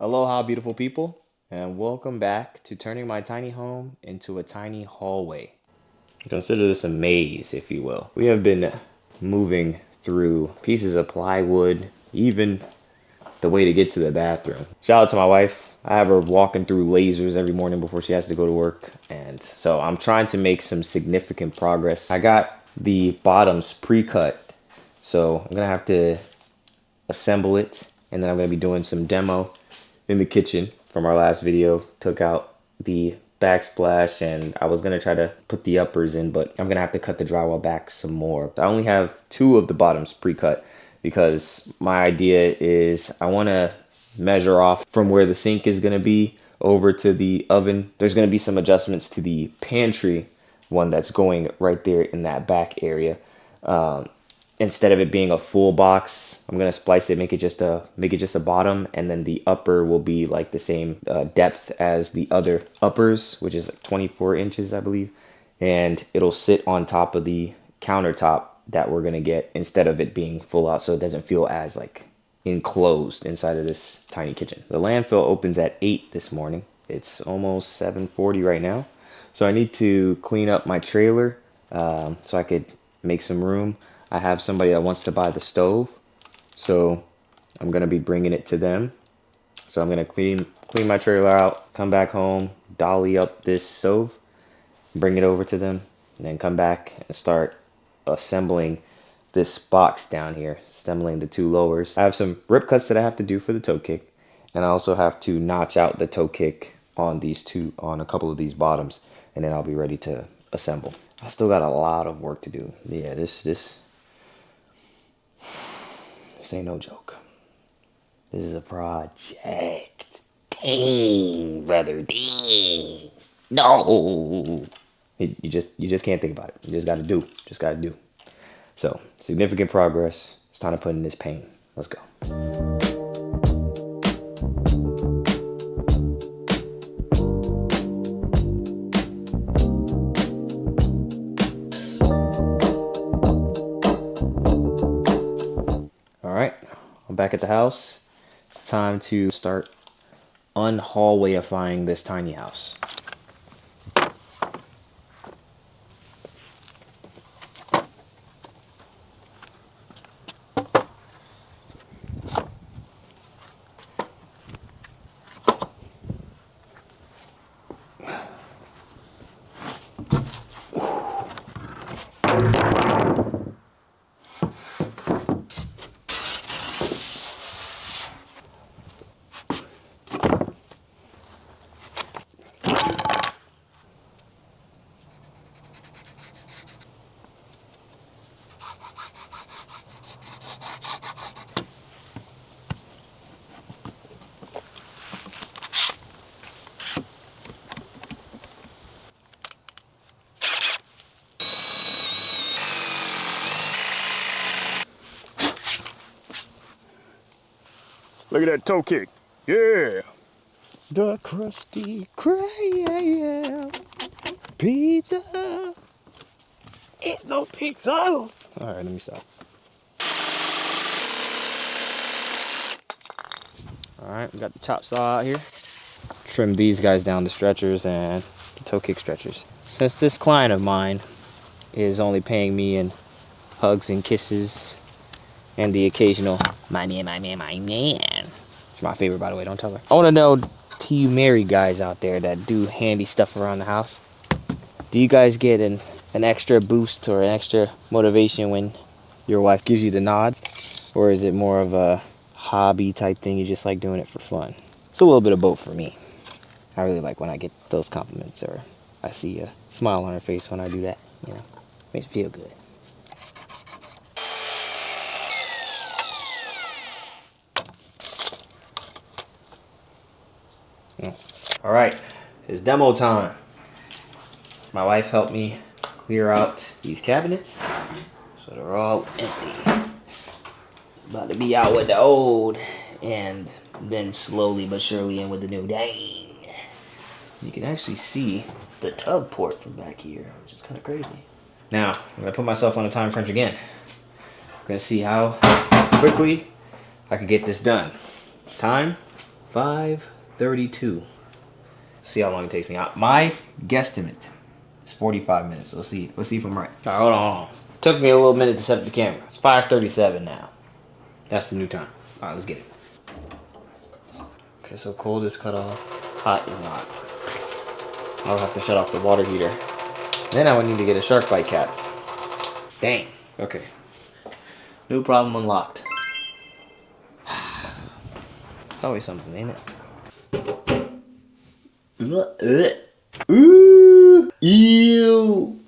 Aloha, beautiful people, and welcome back to turning my tiny home into a tiny hallway. Consider this a maze, if you will. We have been moving through pieces of plywood, even the way to get to the bathroom. Shout out to my wife. I have her walking through lasers every morning before she has to go to work, and so I'm trying to make some significant progress. I got the bottoms pre-cut, so I'm gonna have to assemble it, and then I'm gonna be doing some demo in the kitchen from our last video. Took out the backsplash and I was gonna try to put the uppers in, but I'm gonna have to cut the drywall back some more. I only have two of the bottoms pre-cut because my idea is I want to measure off from where the sink is gonna be over to the oven. There's gonna be some adjustments to the pantry one that's going right there in that back area. Instead of it being a full box, I'm gonna splice it, make it just a bottom, and then the upper will be like the same depth as the other uppers, which is like 24 inches, I believe, and it'll sit on top of the countertop that we're gonna get instead of it being full out, so it doesn't feel as like enclosed inside of this tiny kitchen. The landfill opens at 8 this morning. It's almost 7:40 right now, so I need to clean up my trailer so I could make some room. I have somebody that wants to buy the stove, so I'm gonna be bringing it to them. So I'm gonna clean my trailer out, come back home, dolly up this stove, bring it over to them, and then come back and start assembling this box down here, assembling the two lowers. I have some rip cuts that I have to do for the toe kick, and I also have to notch out the toe kick on a couple of these bottoms, and then I'll be ready to assemble. I still got a lot of work to do. Yeah, this ain't no joke. This is a project. Dang, brother, dang. No. You just can't think about it. You just gotta do. Just gotta do. So, significant progress. It's time to put in this paint. Let's go. All right, I'm back at the house. It's time to start unhallwayifying this tiny house. Look at that toe kick. Yeah. The Krusty Krab pizza. It's no pizza. All right, let me stop. All right, we got the chop saw out here. Trim these guys down, the stretchers and the toe kick stretchers. Since this client of mine is only paying me in hugs and kisses and the occasional my man. It's my favorite, by the way, don't tell her. I want to know, to you married guys out there that do handy stuff around the house, do you guys get an extra boost or an extra motivation when your wife gives you the nod? Or is it more of a hobby type thing, you just like doing it for fun? It's a little bit of both for me. I really like when I get those compliments or I see a smile on her face when I do that, you know. Makes me feel good. All right, it's demo time. My wife helped me clear out these cabinets, so they're all empty. About to be out with the old, and then slowly but surely in with the new. Dang. You can actually see the tub port from back here, which is kind of crazy. Now, I'm gonna put myself on a time crunch again. I'm gonna see how quickly I can get this done. Time 5:32. See how long it takes me. My guesstimate is 45 minutes. Let's see. Let's see if I'm right. All right, hold on. Took me a little minute to set up the camera. It's 5:37 now. That's the new time. All right, let's get it. Okay, so cold is cut off. Hot is not. I'll have to shut off the water heater. Then I would need to get a shark bite cap. Dang. Okay. New problem unlocked. It's always something, ain't it? Ooh. Ew.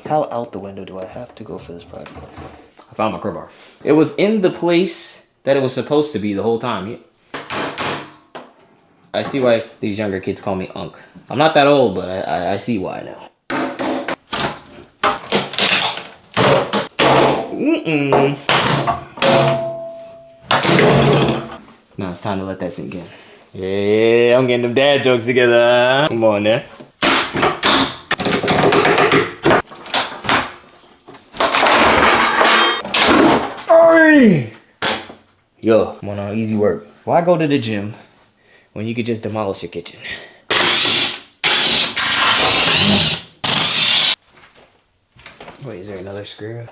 How out the window do I have to go for this project? I found my crowbar. It was in the place that it was supposed to be the whole time. I see why these younger kids call me Unc. I'm not that old, but I see why now. Now it's time to let that sink in. Yeah, I'm getting them dad jokes together. Come on now. Yo, I'm on easy work. Why go to the gym when you could just demolish your kitchen? Wait, is there another screw?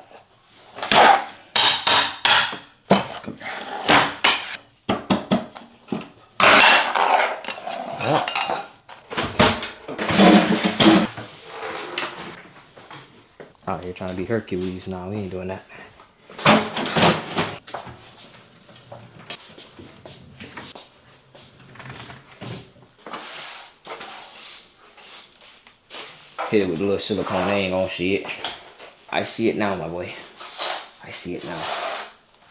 Oh, you're trying to be Hercules. Nah, we ain't doing that. Hit it with a little silicone, they ain't gonna see it. I see it now, my boy. I see it now.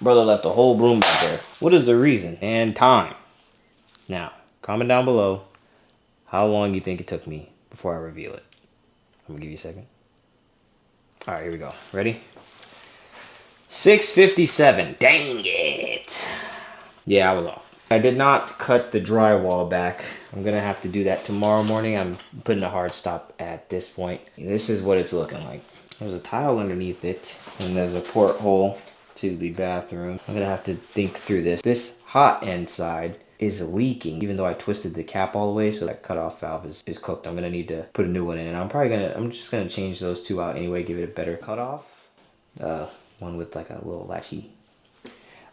Brother left a whole broom back there. What is the reason? And time. Now, comment down below how long you think it took me before I reveal it. I'm gonna give you a second. All right, here we go. Ready? 6:57. Dang it. Yeah, I was off. I did not cut the drywall back. I'm gonna have to do that tomorrow morning. I'm putting a hard stop at this point. This is what it's looking like. There's a tile underneath it, and there's a porthole to the bathroom. I'm gonna have to think through this. This hot end side is leaking, even though I twisted the cap all the way, so that cutoff valve is cooked. I'm gonna need to put a new one in, and I'm just gonna change those two out anyway, give it a better cutoff. One with like a little latchy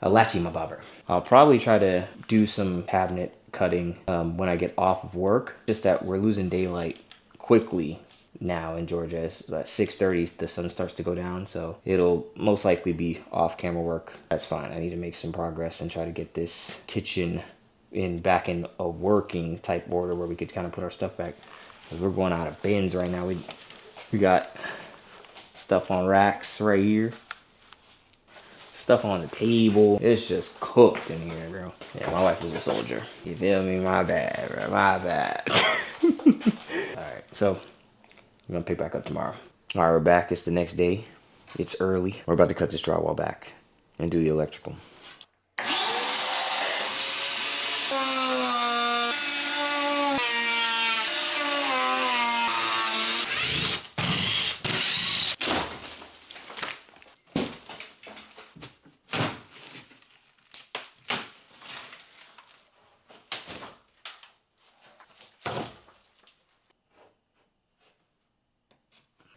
my bobber. I'll probably try to do some cabinet cutting when I get off of work. Just that we're losing daylight quickly now in Georgia. It's like 6:30, the sun starts to go down, so it'll most likely be off camera work. That's fine. I need to make some progress and try to get this kitchen back in a working type order where we could kind of put our stuff back. We're going out of bins right now. We got stuff on racks right here. Stuff on the table. It's just cooked in here, bro. Yeah, my wife is a soldier. You feel me? My bad, bro. My bad. Alright, so I'm gonna pick back up tomorrow. Alright, we're back. It's the next day. It's early. We're about to cut this drywall back and do the electrical.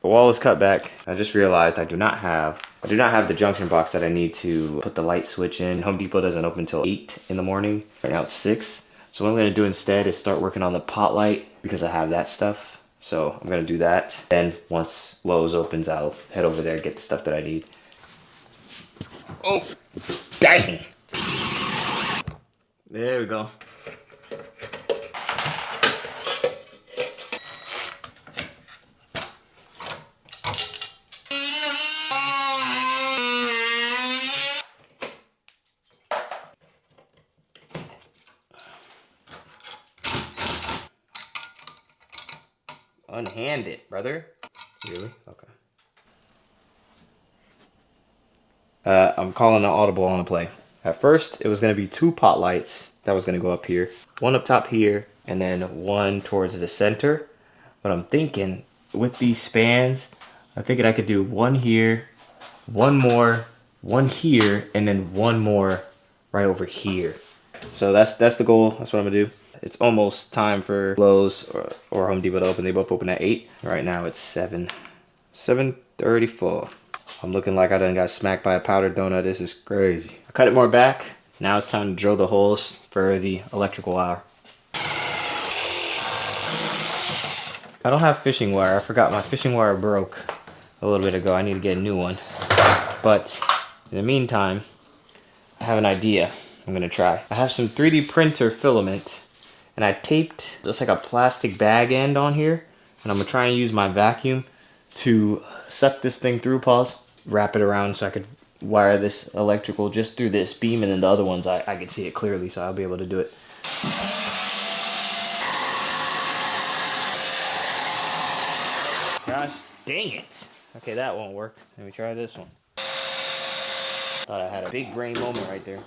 The wall is cut back. I just realized I do not have the junction box that I need to put the light switch in. Home Depot doesn't open until 8 in the morning. Right now it's 6. So what I'm gonna do instead is start working on the pot light because I have that stuff. So I'm gonna do that. Then once Lowe's opens, I'll head over there and get the stuff that I need. Oh, dang. There we go. Unhand it, brother. Really? Okay. I'm calling an audible on the play. At first, it was going to be 2 pot lights that was going to go up here. One up top here, and then one towards the center. But I'm thinking with these spans, I'm thinking I could do one here, one more, one here, and then one more right over here. So that's the goal. That's what I'm gonna do. It's almost time for Lowe's or Home Depot to open. They both open at 8. Right now it's 7:34. I'm looking like I done got smacked by a powdered donut. This is crazy. I cut it more back. Now it's time to drill the holes for the electrical wire. I don't have fishing wire. I forgot my fishing wire broke a little bit ago. I need to get a new one. But in the meantime, I have an idea I'm gonna try. I have some 3D printer filament and I taped just like a plastic bag end on here, and I'm gonna try and use my vacuum to suck this thing through, wrap it around so I could wire this electrical just through this beam, and then the other ones I can see it clearly, so I'll be able to do it. Gosh dang it. Okay, that won't work. Let me try this one. Thought I had a big brain moment right there.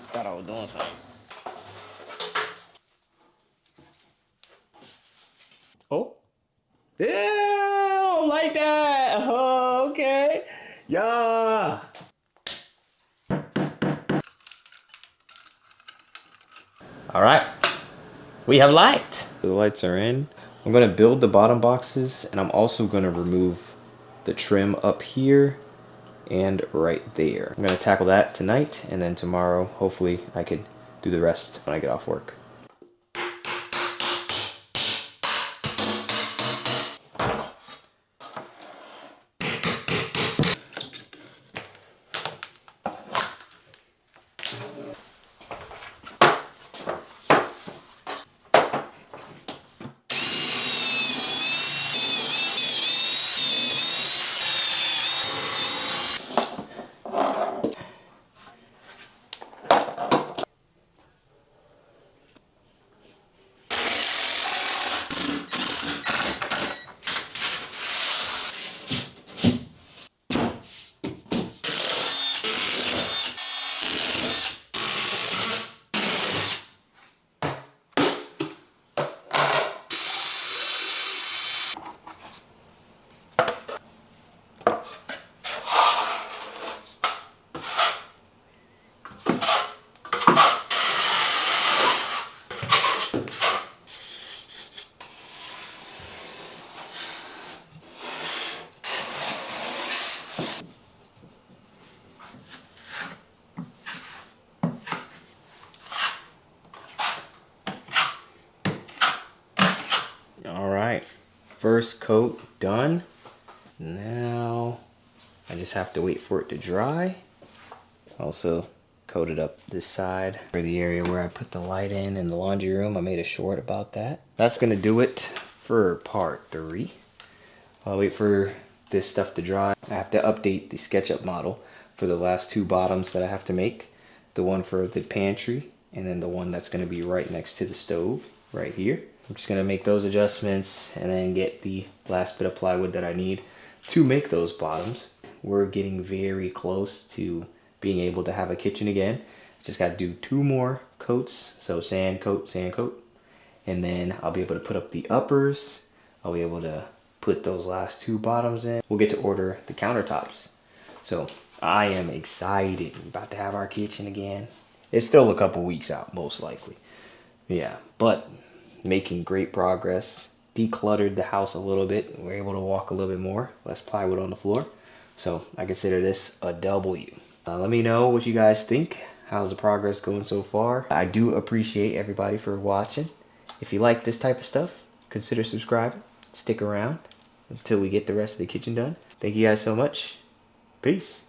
Thought I was doing something. Oh. Yeah, I don't like that. Oh, okay. Yeah. All right. We have light. The lights are in. I'm going to build the bottom boxes, and I'm also going to remove the trim up here and right there. I'm going to tackle that tonight, and then tomorrow, hopefully, I could do the rest when I get off work. All right, first coat done. Now I just have to wait for it to dry. Also coated up this side for the area where I put the light in the laundry room. I made a short about that. That's gonna do it for part 3. I'll wait for this stuff to dry. I have to update the SketchUp model for the last 2 bottoms that I have to make. The one for the pantry, and then the one that's gonna be right next to the stove right here. I'm just gonna make those adjustments and then get the last bit of plywood that I need to make those bottoms. We're getting very close to being able to have a kitchen again. Just gotta do 2 more coats. So sand coat, and then I'll be able to put up the uppers. I'll be able to put those last 2 bottoms in. We'll get to order the countertops. So I am excited. We're about to have our kitchen again. It's still a couple weeks out, most likely. Yeah, but making great progress. Decluttered the house a little bit. We're able to walk a little bit more. Less plywood on the floor. So I consider this a W. Let me know what you guys think. How's the progress going so far? I do appreciate everybody for watching. If you like this type of stuff, consider subscribing. Stick around until we get the rest of the kitchen done. Thank you guys so much. Peace.